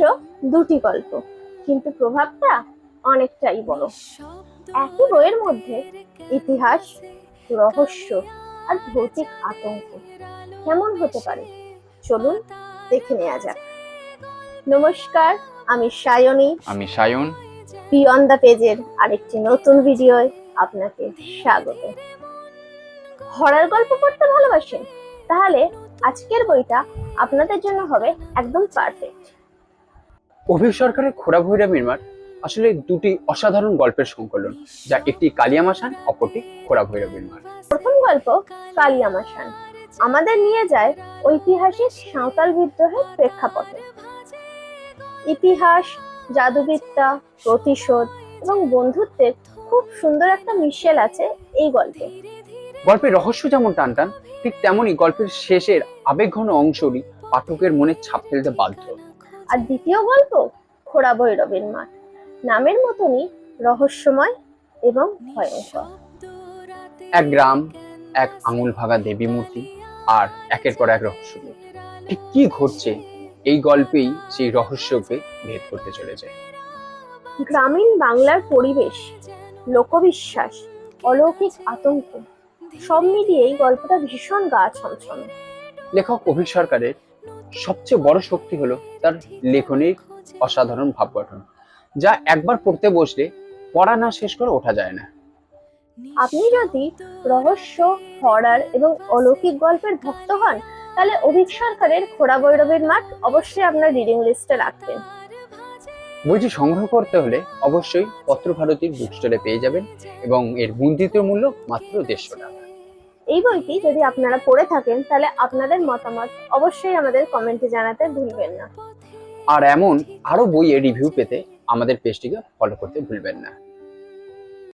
মাত্র দুটি গল্প, কিন্তু প্রভাবটা অনেকটাই বড়। একই বইয়ের মধ্যে ইতিহাস, রহস্য আর ভৌতিক আতঙ্ক কেমন হতে পারে, চলুন দেখে নেওয়া যাক। নমস্কার, আমি সায়নী। আমি সায়ন। বিয়ন্ড দ্য পেজের আরেকটি নতুন ভিডিওয় আপনাকে স্বাগত। হরর গল্প পড়তে ভালোবাসেন? তাহলে আজকের বইটা আপনাদের জন্য হবে একদম পারফেক্ট। অভিক সরকারের খোড়া ভৈরবীর মাঠ আসলে দুটি অসাধারণ গল্পের সংকলন, যা একটি কালিয়ামাসান, অপরটি খোড়া ভৈরবীর মাঠ। প্রথম গল্প কালিয়ামাসান আমাদের নিয়ে যায় ঐতিহাসিক সাঁওতাল বিদ্রোহের প্রেক্ষাপটে। ইতিহাস, জাদুবিদ্যা, প্রতিশোধ এবং বন্ধুত্বের খুব সুন্দর একটা মিশেল আছে এই গল্পে। গল্পের রহস্য যেমন টানটান, ঠিক তেমনই গল্পের শেষের আবেগঘন অংশটি পাঠকের মনে ছাপ ফেলতে বাধ্য। আর দ্বিতীয় গল্প খোড়া ভৈরবীর মাঠ নামের মতনই রহস্যময় এবং ভয়ঙ্কর। এক গ্রাম, এক আঙুল ভাঙা দেবী মূর্তি, আর একের পর এক রহস্য। ঠিক কি ঘটছে এই গল্পেই সেই রহস্যকে ভেদ করতে চলেছে। গ্রামীণ বাংলার পরিবেশ, লোকবিশ্বাস, অলৌকিক আতঙ্ক সব মিলিয়ে এই গল্পটা ভীষণ গা ছমছমে। লেখক অভিক সরকারের সবচেয়ে বড় শক্তি হলো তার লেখনীর অসাধারণ ভাব গঠন, যা একবার পড়তে বসলে পড়া না শেষ করে ওঠা যায় না। আপনি যদি রহস্য, হরর এবং অলৌকিক গল্পের ভক্ত হন, তাহলে অভিক সরকারের খোড়া ভৈরবীর মাঠ অবশ্যই আপনার রিডিং লিস্টে রাখবেন। বইটি সংগ্রহ করতে হলে অবশ্যই পত্রভারতীর বুক স্টলে পেয়ে যাবেন, এবং এর মুদ্রিত মূল্য মাত্র 150 টাকা। এই বইটি যদি আপনারা পড়ে থাকেন, তাহলে আপনাদের মতামত অবশ্যই আমাদের কমেন্টে জানাতে ভুলবেন না। আর এমন আরো বইয়ের রিভিউ পেতে আমাদের পেজটিকে ফলো করতে ভুলবেন না।